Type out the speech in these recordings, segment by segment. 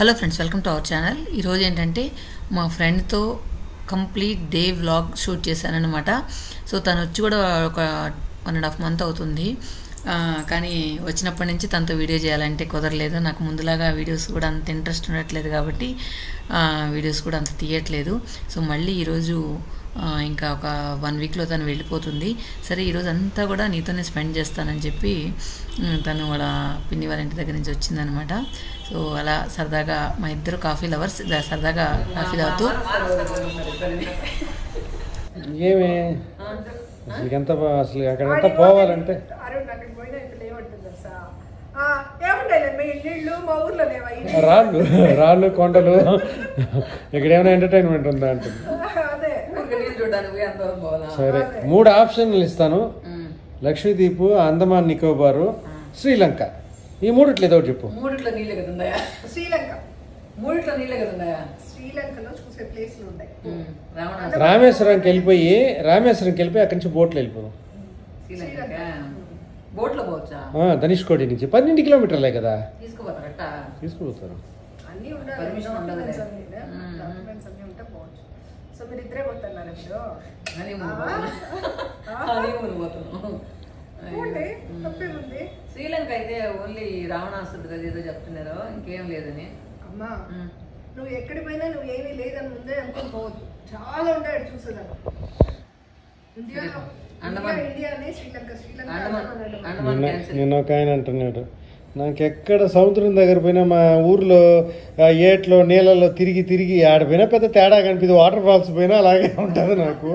Hello friends, welcome to our channel. ఈరోజు ఏంటంటే మా ఫ్రెండ్తో కంప్లీట్ డే వ్లాగ్ షూట్ చేశానన్నమాట. సో తను వచ్చి కూడా ఒక 1.5 month అవుతుంది. కానీ వచ్చినప్పటి నుంచి తనతో వీడియో చేయాలంటే కుదరలేదు. నాకు ముందులాగా వీడియోస్ కూడా అంత ఇంట్రెస్ట్ ఉండట్లేదు కాబట్టి వీడియోస్ కూడా అంత తీయట్లేదు. సో మళ్ళీ ఈరోజు ఇంకా ఒక 1 weekలో తను వెళ్ళిపోతుంది. సరే ఈరోజు అంతా కూడా నీతోనే స్పెండ్ చేస్తానని చెప్పి తను వాళ్ళ పిన్ని వాళ్ళ ఇంటి దగ్గర నుంచి వచ్చిందనమాట. సో అలా సరదాగా మా ఇద్దరు కాఫీ లవర్స్ సరదాగా కాఫీ తాగుతూ ఏమి అసలు అక్కడంతా పోవాలంటే రాళ్ళు కొండలు ఇక్కడ ఏమైనా ఎంటర్టైన్మెంట్ ఉందా అంటుంది. సరే 3 ఆప్షన్లు ఇస్తాను: లక్షద్వీప్, అండమాన్ నికోబారు, శ్రీలంక. ఈ మూడిట్లో ఏదో చెప్పు. మూడిట్లో నీళ్ళే కదా ఉన్నాయా? శ్రీలంక మూడిట్లో నీళ్ళే కదా ఉన్నాయా? శ్రీలంకలో చూసే ప్లేస్లు ఉన్నాయి. రామేశ్వరంకి వెళ్ళిపోయి అక్కడి నుంచి బోట్లో వెళ్ళిపోదాం. బోట్లో పోవచ్చా? ధనుష్కోడి నుంచి 12 కిలోమీటర్లే కదా. తీసుకుపోతారు. అన్ని ఉండాలి. సో మీరు ఇద్దరే పోతున్నారు ఇప్పుడు. శ్రీలంక అయితే ఓన్లీ రావణాసుడు ఏదో చెప్తున్నారు, ఇంకేం లేదని. అమ్మా నువ్వు ఎక్కడికి పోయినా నువ్వు ఏమీ లేదని ముందే అనుకుని పోవద్దు. చాలా ఉంటాయి చూసేదాన్ని. నేను ఒక ఆయన అంటున్నాడు, నాకెక్కడ సముద్రం దగ్గర పోయినా మా ఊర్లో ఏట్లో నీళ్ళలో తిరిగి ఆడిపోయినా పెద్ద తేడా కనిపిది. వాటర్ ఫాల్స్ పోయినా అలాగే ఉంటుంది నాకు.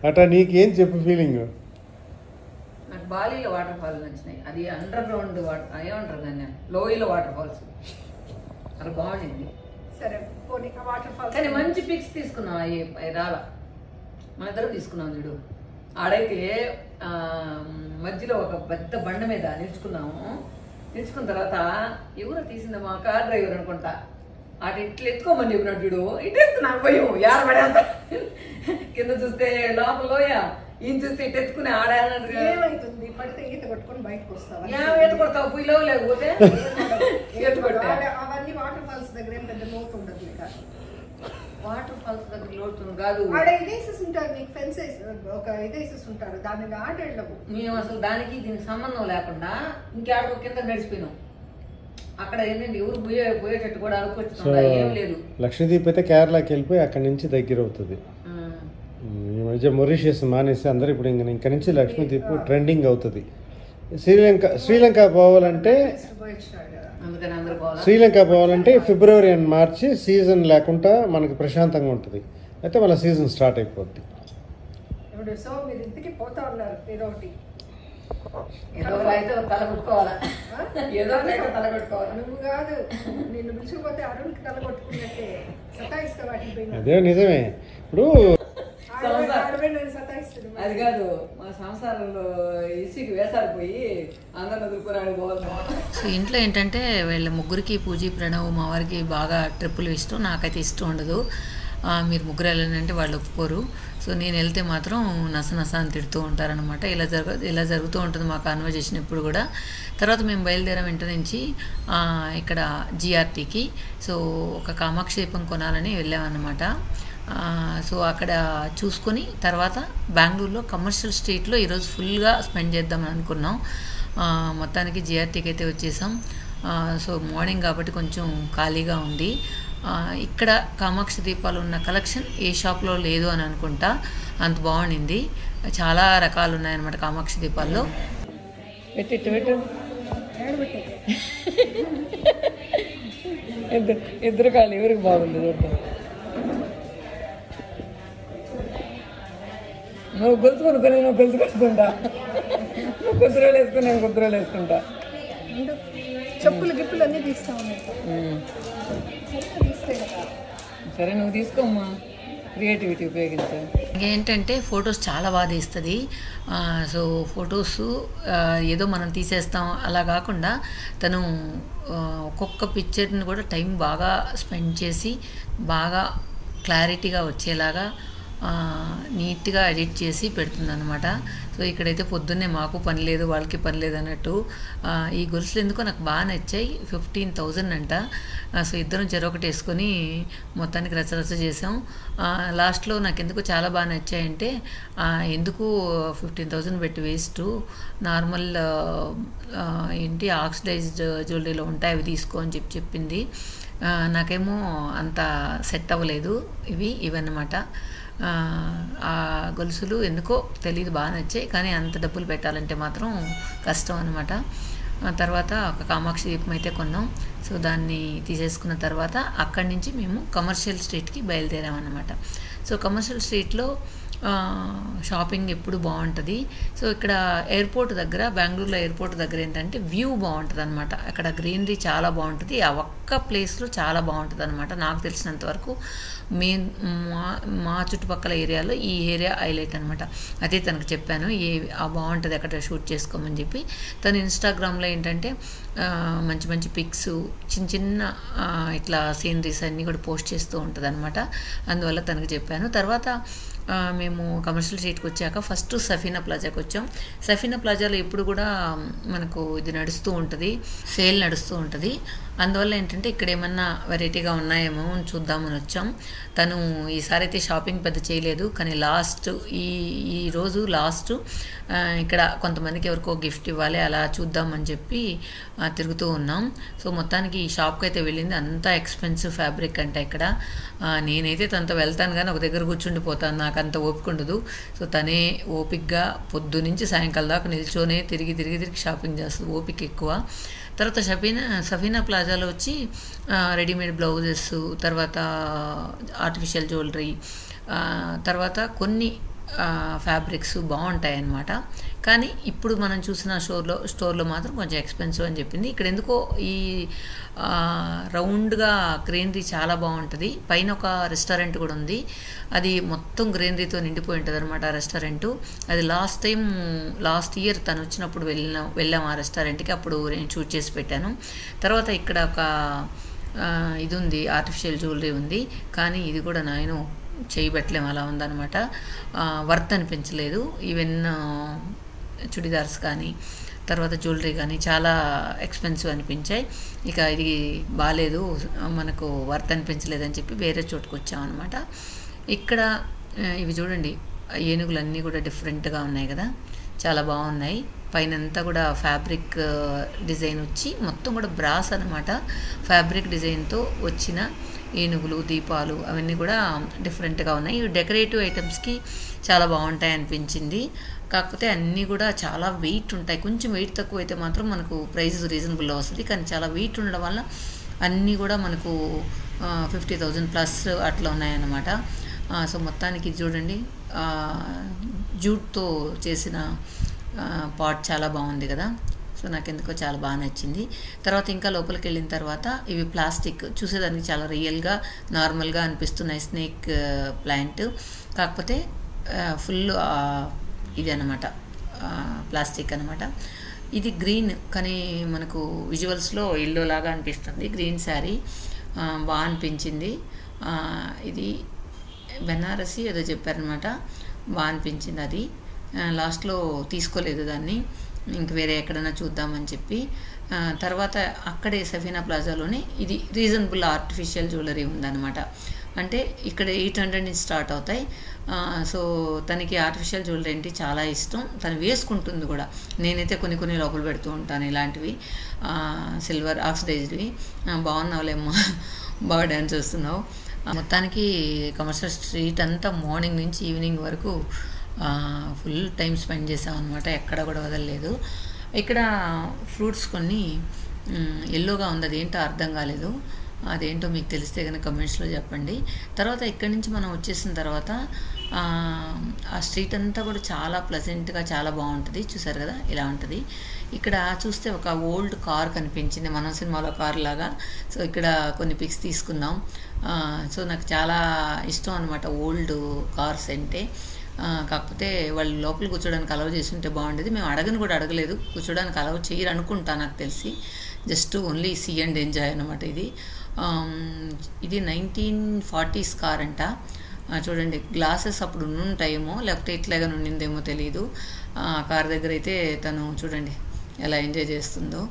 అట్లా నీకేం చెప్పు ఫీలింగ్? నాకు బాలీలో వాటర్ ఫాల్స్ నచ్చినాయి. అది అండర్ గ్రౌండ్ వాటర్ ఏమంటారు దాన్ని, లోయలో వాటర్ ఫాల్స్. అది బాగుండింది. సరే వాటర్ ఫాల్స్ కానీ మంచి పిక్స్ తీసుకున్నాం. అవి రాలా, మన ఇద్దరు తీసుకున్నాం చూడు. ఆడైతే మధ్యలో ఒక పెద్ద బండ మీద నిలుచుకున్న తర్వాత ఎవరో తీసిందా, మా కార్ డ్రైవర్ అనుకుంటా. అటు ఇట్లా ఎత్తుకోమని చెప్పినట్టు చూడు. ఇటు ఎత్తు, నాకు భయం పడేంత. కింద చూస్తే లోపల ఈయన చూస్తే ఇటు ఎత్తుకుని ఆడేది. ఏమైతుంది? పడితే ఈత కొట్టుకొని బయటకు వస్తావా? ఈత కొడతావు పొయ్యిలో, లేకపోతే ఈత కొట్టా. అవన్నీ వాటర్ ఫాల్స్ దగ్గర ఏం పెద్ద లోతు ఉండదు. వాటర్ ఫాల్స్ దగ్గర లోతుంది కాదు. ఉంటారు నీకు ఫెన్సెస్ ఒక ఇదేసేసి ఉంటారు, దాని ఆటేళ్ళకు. మేము అసలు దానికి దీనికి సంబంధం లేకుండా ఇంకేడో కింద నడిచిపోయినాం. అక్కడ ఏంటంటే ఎవరు పోయేటట్టు కూడా అనుకొచ్చుకుంటా ఏం లేదు. లక్షద్వీప్ అయితే కేరళకి వెళ్ళిపోయి అక్కడి నుంచి దగ్గర అవుతుంది. ఈ మధ్య మొరీషియస్ మానేసి అందరు ఇప్పుడు ఇంకా నుంచి లక్షద్వీప్ ట్రెండింగ్ అవుతుంది. శ్రీలంక పోవాలంటే ఫిబ్రవరి అండ్ మార్చి సీజన్ లేకుండా మనకి ప్రశాంతంగా ఉంటుంది. అయితే వాళ్ళ సీజన్ స్టార్ట్ అయిపోద్ది. సో మీరు ఇంటికి పోతా ఉన్నారు, ఏదో ఒకటి నువ్వు కాదు, నిన్ను పిలుచుకుపోతే అరుణ్కి తల కొట్టుకున్నట్టే సతాయిస్తా వాటికి పోయినా. అదే నిజమే. ఇప్పుడు అది కాదు, మా సంసారంలో ఇసుకి వేసారిపోయి అందరిని వదులుకున్నాడు పోవాలి. సో ఇంట్లో ఏంటంటే వీళ్ళ ముగ్గురికి పూజీ, ప్రణవ్, మా వారికి బాగా ట్రిప్పులు ఇష్టం. నాకైతే ఇష్టం ఉండదు. మీరు ముగ్గురు వెళ్ళాలంటే వాళ్ళు ఒప్పుకోరు. సో నేను వెళ్తే మాత్రం నస అని తిడుతూ ఉంటారనమాట. ఇలా జరుగుతూ ఉంటుంది మా కాన్వర్జేషన్ ఎప్పుడు కూడా. తర్వాత మేము బయలుదేరాం ఇంటి నుంచి ఇక్కడ జిఆర్టీకి. సో ఒక కామాక్షి దీపం కొనాలని వెళ్ళామన్నమాట. సో అక్కడ చూసుకొని తర్వాత బెంగళూరులో కమర్షియల్ స్ట్రీట్లో ఈరోజు ఫుల్గా స్పెండ్ చేద్దామని అనుకున్నాం. మొత్తానికి జిఆర్టీకి అయితే వచ్చేసాం. సో మార్నింగ్ కాబట్టి కొంచెం ఖాళీగా ఉంది. ఇక్కడ కామాక్షి దీపాలు ఉన్న కలెక్షన్ ఏ షాప్లో లేదు అని అనుకుంటా, అంత బాగుండింది. చాలా రకాలు ఉన్నాయన్నమాట కామాక్షి దీపాల్లో. ఇద్దరు కాదు, ఎవరికి బాగుంది చూద్దాం. నువ్వు గొలుసు కొనుక్కొని నువ్వు గొలుసు కొనుక్కుంటా, నువ్వు కుదురలు వేసుకుని నేను కుదురలు వేసుకుంటా. చెప్పులు గిప్పులు అన్నీ తీస్తా ఉన్నాయి. సరే నువ్వు తీసుకోమ్మా, క్రియేటివిటీ ఉపయోగించు. ఏంటంటే ఫొటోస్ చాలా బాగా తీస్తుంది. సో ఫొటోస్ ఏదో మనం తీసేస్తాం అలా కాకుండా తను ఒక్కొక్క పిక్చర్ని కూడా టైం బాగా స్పెండ్ చేసి బాగా క్లారిటీగా వచ్చేలాగా నీట్గా ఎడిట్ చేసి పెడుతుందన్నమాట. సో ఇక్కడైతే పొద్దున్నే మాకు పని లేదు వాళ్ళకి పని లేదు అన్నట్టు. ఈ గొలుసులు ఎందుకో నాకు బాగా నచ్చాయి. 15,000 అంట. సో ఇద్దరం చెరొకటి వేసుకొని మొత్తానికి రచరచ చేసాం. లాస్ట్లో నాకు ఎందుకు చాలా బాగా నచ్చాయంటే ఎందుకు 15,000 పెట్టి వేస్ట్, నార్మల్ ఏంటి ఆక్సిడైజ్డ్ జ్యువెలరీలో ఉంటాయి అవి తీసుకో అని చెప్పింది. నాకేమో అంత సెట్ అవ్వలేదు ఇవన్నమాట. ఆ గొలుసులు ఎందుకో తెలియదు బాగా నచ్చాయి, కానీ అంత డబ్బులు పెట్టాలంటే మాత్రం కష్టం అనమాట. తర్వాత ఒక కామాక్షి దీపం అయితే కొన్నాం. సో దాన్ని తీసేసుకున్న తర్వాత అక్కడి నుంచి మేము కమర్షియల్ స్ట్రీట్కి బయలుదేరామన్నమాట. సో కమర్షియల్ స్ట్రీట్లో షాపింగ్ ఎప్పుడు బాగుంటుంది. సో ఇక్కడ ఎయిర్పోర్ట్ దగ్గర, బెంగళూరులో ఎయిర్పోర్ట్ దగ్గర ఏంటంటే వ్యూ బాగుంటుంది అనమాట. అక్కడ గ్రీనరీ చాలా బాగుంటుంది. ఆ ఒక్క ప్లేస్లో చాలా బాగుంటుంది అనమాట. నాకు తెలిసినంత వరకు మా చుట్టుపక్కల ఏరియాలో ఈ ఏరియా హైలైట్ అనమాట. అదే తనకు చెప్పాను బాగుంటుంది అక్కడ షూట్ చేసుకోమని చెప్పి. తను ఇన్స్టాగ్రామ్లో ఏంటంటే మంచి మంచి పిక్స్, చిన్న చిన్న ఇట్లా సీనరీస్ అన్నీ కూడా పోస్ట్ చేస్తూ ఉంటుంది అనమాట. అందువల్ల తనకు చెప్పాను. తర్వాత మేము కమర్షియల్ స్ట్రీట్కి వచ్చాక ఫస్ట్ సఫీనా ప్లాజాకి వచ్చాం. సఫీనా ప్లాజాలో ఎప్పుడు కూడా మనకు ఇది నడుస్తూ ఉంటుంది, సేల్ నడుస్తూ ఉంటుంది. అందువల్ల ఏంటంటే ఇక్కడ ఏమన్నా వెరైటీగా ఉన్నాయేమో చూద్దామని వచ్చాం. తను ఈసారి అయితే షాపింగ్ పెద్ద చేయలేదు, కానీ ఈరోజు లాస్ట్ ఇక్కడ కొంతమందికి ఎవరికో గిఫ్ట్ ఇవ్వాలి, అలా చూద్దామని చెప్పి తిరుగుతూ ఉన్నాం. సో మొత్తానికి ఈ షాప్కి అయితే వెళ్ళింది. అంతా ఎక్స్పెన్సివ్ ఫ్యాబ్రిక్ అంటే ఇక్కడ. నేనైతే తనతో వెళ్తాను కానీ ఒక దగ్గర కూర్చుండిపోతాను, నాకు అంత ఓపిక ఉండదు. సో తనే ఓపికగా పొద్దు నుంచి సాయంకాలం దాకా నిల్చొనే తిరిగి షాపింగ్ చేస్తుంది, ఓపిక ఎక్కువ. తర్వాత సఫీనా ప్లాజాలో వచ్చి రెడీమేడ్ బ్లౌజెస్, తర్వాత ఆర్టిఫిషియల్ జ్యువెలరీ, తర్వాత కొన్ని ఫ్యాబ్రిక్స్ బాగుంటాయి అన్నమాట. కానీ ఇప్పుడు మనం చూసిన స్టోర్లో మాత్రం కొంచెం ఎక్స్పెన్సివ్ అని చెప్పింది. ఇక్కడ ఎందుకో ఈ రౌండ్గా గ్రీనరీ చాలా బాగుంటుంది. పైన ఒక రెస్టారెంట్ కూడా ఉంది, అది మొత్తం గ్రీనరీతో నిండిపోయి ఉంటుంది అనమాట రెస్టారెంటు. అది లాస్ట్ ఇయర్ తను వచ్చినప్పుడు వెళ్ళాం ఆ రెస్టారెంట్కి, అప్పుడు నేను షూట్ చేసి పెట్టాను. తర్వాత ఇక్కడ ఒక ఇది ఉంది, ఆర్టిఫిషియల్ జ్యువెలరీ ఉంది, కానీ ఇది కూడా నేను చేయబెట్టలేము, అలా ఉందన్నమాట. వర్త్ అనిపించలేదు. ఈవెన్ చుడిదార్స్ కానీ తర్వాత జ్యువెలరీ కానీ చాలా ఎక్స్పెన్సివ్ అనిపించాయి. ఇక ఇది బాగాలేదు, మనకు వర్త్ అనిపించలేదని చెప్పి వేరే చోటుకు వచ్చామన్నమాట. ఇక్కడ ఇవి చూడండి, ఏనుగులన్నీ కూడా డిఫరెంట్గా ఉన్నాయి కదా, చాలా బాగున్నాయి. పైనంతా కూడా ఫ్యాబ్రిక్ డిజైన్ వచ్చి మొత్తం కూడా బ్రాస్ అనమాట. ఫ్యాబ్రిక్ డిజైన్తో వచ్చిన ఏనుగులు, దీపాలు అవన్నీ కూడా డిఫరెంట్గా ఉన్నాయి. ఇవి డెకరేటివ్ ఐటమ్స్కి చాలా బాగుంటాయి అనిపించింది. కాకపోతే అన్నీ కూడా చాలా వెయిట్ ఉంటాయి. కొంచెం వెయిట్ తక్కువ అయితే మాత్రం మనకు ప్రైస్ రీజనబుల్లో వస్తుంది, కానీ చాలా వెయిట్ ఉండడం వల్ల అన్నీ కూడా మనకు 50,000 ప్లస్ అట్లా ఉన్నాయన్నమాట. సో మొత్తానికి చూడండి, జూట్తో చేసిన పాట్ చాలా బాగుంది కదా. సో నాకు ఎందుకో చాలా బాగా నచ్చింది. తర్వాత ఇంకా లోపలికి వెళ్ళిన తర్వాత ఇవి ప్లాస్టిక్, చూసేదానికి చాలా రియల్గా నార్మల్గా అనిపిస్తున్నాయి. స్నేక్ ప్లాంట్, కాకపోతే ఫుల్ ఇది అనమాట, ప్లాస్టిక్ అనమాట. ఇది గ్రీన్, కానీ మనకు విజువల్స్లో ఎల్లో లాగా అనిపిస్తుంది. గ్రీన్ శారీ బాగా అనిపించింది. ఇది బెనారసి ఏదో చెప్పారనమాట, బాగా అనిపించింది. అది లాస్ట్లో తీసుకోలేదు దాన్ని, ఇంక వేరే ఎక్కడైనా చూద్దామని చెప్పి. తర్వాత అక్కడే సఫీనా ప్లాజాలోనే ఇది రీజనబుల్ ఆర్టిఫిషియల్ జ్యువెలరీ ఉందన్నమాట. అంటే ఇక్కడ 800 నుంచి స్టార్ట్ అవుతాయి. సో తనకి ఆర్టిఫిషియల్ జ్యువెలరీ అంటే చాలా ఇష్టం, తను వేసుకుంటుంది కూడా. నేనైతే కొన్ని లోపల పెడుతూ ఉంటాను ఇలాంటివి, సిల్వర్ ఆక్సిడైజ్డ్వి. బాగున్నావులేమ్మా, బాగా డ్యాన్స్ చేస్తున్నావు. మొత్తానికి కమర్షియల్ స్ట్రీట్ అంతా మార్నింగ్ నుంచి ఈవినింగ్ వరకు ఫుల్ టైం స్పెండ్ చేసాం అనమాట, ఎక్కడ కూడా వదలలేదు. ఇక్కడ ఫ్రూట్స్ కొన్ని ఎల్లోగా ఉంది, అదేంటో అర్థం కాలేదు. అదేంటో మీకు తెలిస్తే కనుక కమెంట్స్లో చెప్పండి. తర్వాత ఇక్కడి నుంచి మనం వచ్చేసిన తర్వాత ఆ స్ట్రీట్ అంతా కూడా చాలా ప్లెజెంట్గా చాలా బాగుంటుంది. చూసారు కదా, ఇలా ఉంటుంది. ఇక్కడ చూస్తే ఒక ఓల్డ్ కార్ కనిపించింది, మన సినిమాలో కార్ లాగా. సో ఇక్కడ కొన్ని పిక్స్ తీసుకున్నాం. సో నాకు చాలా ఇష్టం అనమాట ఓల్డ్ కార్స్ అంటే. కాకపోతే వాళ్ళు లోపల కూర్చోడానికి అలౌ చేసి ఉంటే బాగుండేది. మేము అడగలేదు, కూర్చోడానికి అలౌ చేయరు అనుకుంటా నాకు తెలిసి. Just only see and enjoy అనమాట. ఇది 1940s కార్ అంట. చూడండి గ్లాసెస్ అప్పుడు ఉంటాయేమో లేకపోతే ఇట్లాగా ఉండిందేమో తెలియదు. కార్ దగ్గర అయితే తను చూడండి ఎలా ఎంజాయ్ చేస్తుందో.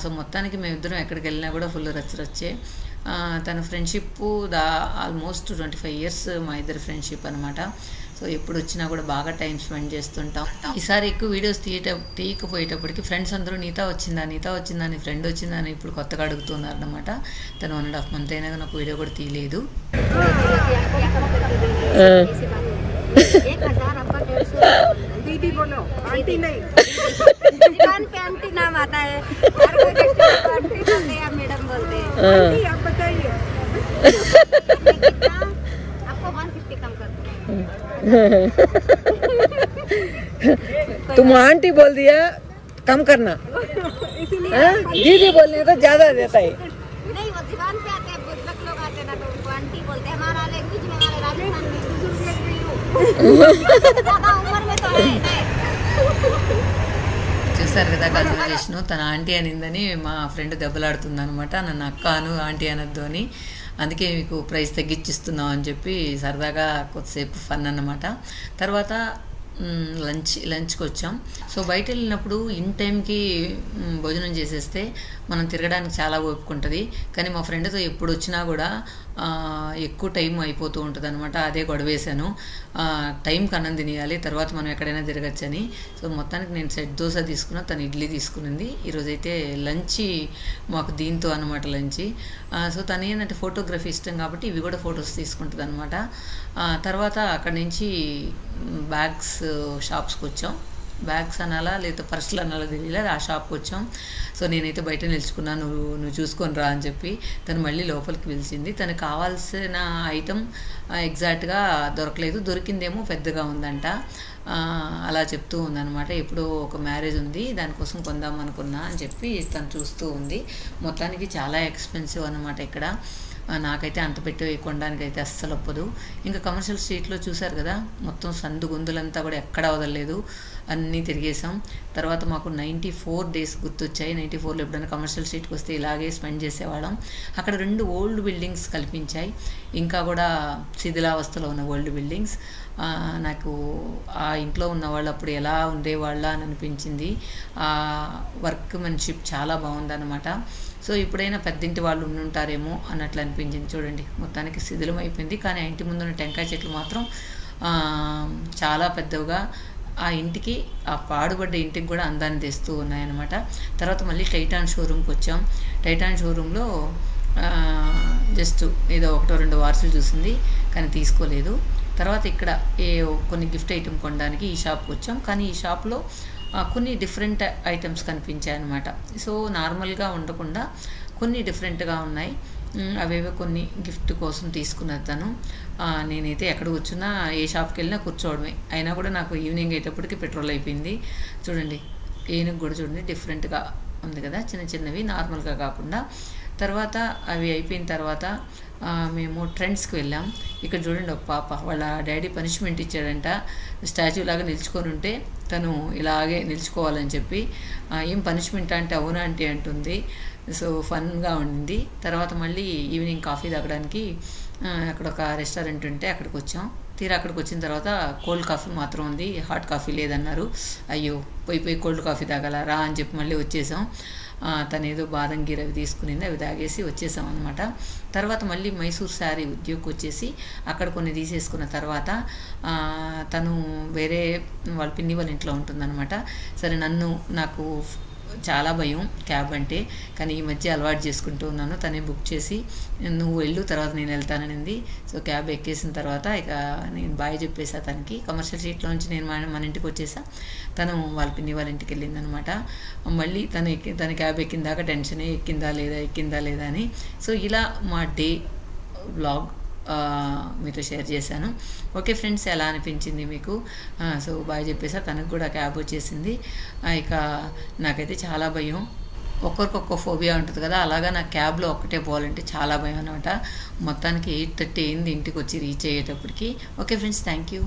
సో మొత్తానికి మేమిద్దరం ఎక్కడికి వెళ్ళినా కూడా ఫుల్ రచ్చే. తన ఫ్రెండ్షిప్ ఆల్మోస్ట్ 25 years మా ఇద్దరు ఫ్రెండ్షిప్ అనమాట. సో ఎప్పుడు వచ్చినా కూడా బాగా టైం స్పెండ్ చేస్తుంటాం. ఈసారి ఎక్కువ వీడియోస్ తీయకపోయేటప్పటికి ఫ్రెండ్స్ అందరూ నీతా వచ్చిందా అని ఫ్రెండ్ వచ్చిందా అని ఇప్పుడు కొత్తగా అడుగుతున్నారు అనమాట. తను 1.5 month అయినా కానీ ఒక వీడియో కూడా తీయలేదు. दीदी बोलो, आंटी नहीं। दुकान पे आंटी नाम आता है, हर कोई कस्टमर को आंटी बोलते हैं, मैडम बोलते हैं। आंटी आप बताइए। आपको 150 कम कर दो। तुम आंटी बोल दिया, कम करना। दीदी बोलने तो ज्यादा देता है। नहीं, वो दुकान पे आते हैं, बुजुर्ग लोग आते हैं ना, तो उनको आंटी बोलते हैं। हमारा लैंग्वेज में, हमारे राजस्थान में ज्यादा उम्र में तो है। చూసారు కదా కన్వర్జేషన్. తన ఆంటీ అనిందని మా ఫ్రెండ్ దెబ్బలాడుతుంది అనమాట. నన్ను అక్క అను ఆంటీ అనద్దు అని. అందుకే మీకు ప్రైస్ తగ్గించిస్తున్నాం అని చెప్పి సరదాగా కొద్దిసేపు ఫన్ అన్నమాట. తర్వాత లంచ్కి వచ్చాం. సో బయట వెళ్ళినప్పుడు ఇన్ టైంకి భోజనం చేసేస్తే మనం తిరగడానికి చాలా ఓపిక ఉంటుంది. కానీ మా ఫ్రెండ్తో ఎప్పుడు వచ్చినా కూడా ఎక్కువ టైం అయిపోతూ ఉంటుంది అనమాట. అదే గొడవేశాను, టైంకి అన్నం తినేయాలి, తర్వాత మనం ఎక్కడైనా తిరగచ్చని. సో మొత్తానికి నేను సెట్ దోశ తీసుకున్నా, తను ఇడ్లీ తీసుకునింది. ఈరోజైతే లంచ్ మాకు దీంతో అనమాట లంచ్. సో తను ఏంటంటే ఫోటోగ్రఫీ ఇష్టం కాబట్టి ఇవి కూడా ఫొటోస్ తీసుకుంటుంది అనమాట. తర్వాత అక్కడి నుంచి బ్యాగ్స్ షాప్స్కి వచ్చాం. బ్యాగ్స్ అనాలా లేదా పర్సులు అనాలా తెలియలేదు, ఆ షాప్కి వచ్చాం. సో నేనైతే బయట నిలుచుకున్నాను, నువ్వు చూసుకొని రా అని చెప్పి తను మళ్ళీ లోపలికి పిలిచింది. తనకు కావాల్సిన ఐటమ్ ఎగ్జాక్ట్గా దొరకలేదు, దొరికిందేమో పెద్దగా ఉందంట. అలా చెప్తూ ఉందన్నమాట. ఎప్పుడో ఒక మ్యారేజ్ ఉంది, దానికోసం కొందాం అనుకున్నా అని చెప్పి తను చూస్తూ ఉంది. మొత్తానికి చాలా ఎక్స్పెన్సివ్ అన్నమాట ఇక్కడ. నాకైతే అంత పెట్టి కొనడానికి అయితే అస్సలు ఒప్పదు. ఇంకా కమర్షియల్ స్ట్రీట్లో చూసారు కదా, మొత్తం సందు గొంతులంతా కూడా ఎక్కడా వదలలేదు, అన్నీ తిరిగేసాం. తర్వాత మాకు 94 days గుర్తొచ్చాయి. 94లో ఎప్పుడైనా కమర్షియల్ స్ట్రీట్కి వస్తే ఇలాగే స్పెండ్ చేసేవాళ్ళం. అక్కడ 2 ఓల్డ్ బిల్డింగ్స్ కల్పించాయి, ఇంకా కూడా శిథిలావస్థలో ఉన్న ఓల్డ్ బిల్డింగ్స్. నాకు ఆ ఇంట్లో ఉన్న వాళ్ళు అప్పుడు ఎలా ఉండేవాళ్ళ అని అనిపించింది. వర్క్మెన్షిప్ చాలా బాగుందన్నమాట. సో ఇప్పుడైనా పెద్దింటి వాళ్ళు ఉండుంటారేమో అన్నట్లు అనిపించింది. చూడండి మొత్తానికి శిథిలం అయిపోయింది, కానీ ఆ ఇంటి ముందున్న టెంకాయ చెట్లు మాత్రం చాలా పెద్దవిగా ఆ ఇంటికి, ఆ పాడుబడ్డ ఇంటికి కూడా అందాన్ని తెస్తూ ఉన్నాయన్నమాట. తర్వాత మళ్ళీ టైటాన్ షోరూమ్కి వచ్చాం. టైటాన్ షోరూంలో జస్ట్ ఏదో 1-2 వార్సులు చూసింది కానీ తీసుకోలేదు. తర్వాత ఇక్కడ కొన్ని గిఫ్ట్ ఐటమ్ కొనడానికి ఈ షాప్కి వచ్చాం. కానీ ఈ షాప్లో కొన్ని డిఫరెంట్ ఐటమ్స్ కనిపించాయి అన్నమాట. సో నార్మల్గా ఉండకుండా కొన్ని డిఫరెంట్గా ఉన్నాయి. అవేవో కొన్ని గిఫ్ట్ కోసం తీసుకున్నది తను. నేనైతే ఎక్కడ కూర్చున్నా, ఏ షాప్కి వెళ్ళినా కూర్చోవడమే. అయినా కూడా నాకు ఈవినింగ్ అయ్యేటప్పటికి పెట్రోల్ అయిపోయింది. చూడండి ఏనుగు కూడా చూడండి డిఫరెంట్గా ఉంది కదా, చిన్న చిన్నవి నార్మల్గా కాకుండా. తర్వాత అవి అయిపోయిన తర్వాత మేము ట్రెండ్స్కి వెళ్ళాం. ఇక్కడ చూడండి ఒక పాప, వాళ్ళ డాడీ పనిష్మెంట్ ఇచ్చాడంట, స్టాచ్యూ లాగా నిల్చుకొని ఉంటే తను ఇలాగే నిల్చుకోవాలని చెప్పి. ఏం పనిష్మెంట్ అంటే అవునా అంటే అంటుంది. సో ఫన్గా ఉండింది. తర్వాత మళ్ళీ ఈవినింగ్ కాఫీ తాగడానికి అక్కడ ఒక రెస్టారెంట్ ఉంటే అక్కడికి వచ్చాం. తీరా అక్కడికి వచ్చిన తర్వాత కోల్డ్ కాఫీ మాత్రం ఉంది, హాట్ కాఫీ లేదన్నారు. అయ్యో పోయి కోల్డ్ కాఫీ తాగలరా అని చెప్పి మళ్ళీ వచ్చేసాం. తను ఏదో బాదం గీర అవి తీసుకునింది, అవి తాగేసి వచ్చేసాం అనమాట. తర్వాత మళ్ళీ మైసూర్ శారీ ఉద్యోగకి వచ్చేసి అక్కడ కొన్ని తీసేసుకున్న తర్వాత తను వేరే వాళ్ళ పిన్ని వాళ్ళ ఇంట్లో ఉంటుందన్నమాట. సరే నాకు చాలా భయం క్యాబ్ అంటే, కానీ ఈ మధ్య అలవాటు చేసుకుంటూ ఉన్నాను. తనే బుక్ చేసి నువ్వు వెళ్ళు తర్వాత నేను వెళ్తాననింది. సో క్యాబ్ ఎక్కేసిన తర్వాత ఇక నేను బాయ్ చెప్పేసా తనకి. కమర్షియల్ స్ట్రీట్లో నుంచి నేను మన ఇంటికి వచ్చేసా, తను వాళ్ళ పిన్ని వాళ్ళ ఇంటికి వెళ్ళిందనమాట. మళ్ళీ తన క్యాబ్ ఎక్కిన దాకా టెన్షనే, ఎక్కిందా లేదా అని. సో ఇలా మా డే వ్లాగ్ మీతో షేర్ చేశాను. ఓకే ఫ్రెండ్స్, ఎలా అనిపించింది మీకు? సో బాయ్ చెప్పేసా, తనకు కూడా క్యాబ్ వచ్చేసింది. ఇక నాకైతే చాలా భయం, ఒక్కొక్క ఫోబియా ఉంటుంది కదా, అలాగా నాకు క్యాబ్లో ఒక్కటే పోవాలంటే చాలా భయం అనమాట. మొత్తానికి 8:30 అయింది ఇంటికి వచ్చి రీచ్ అయ్యేటప్పటికి. Okay friends, thank you.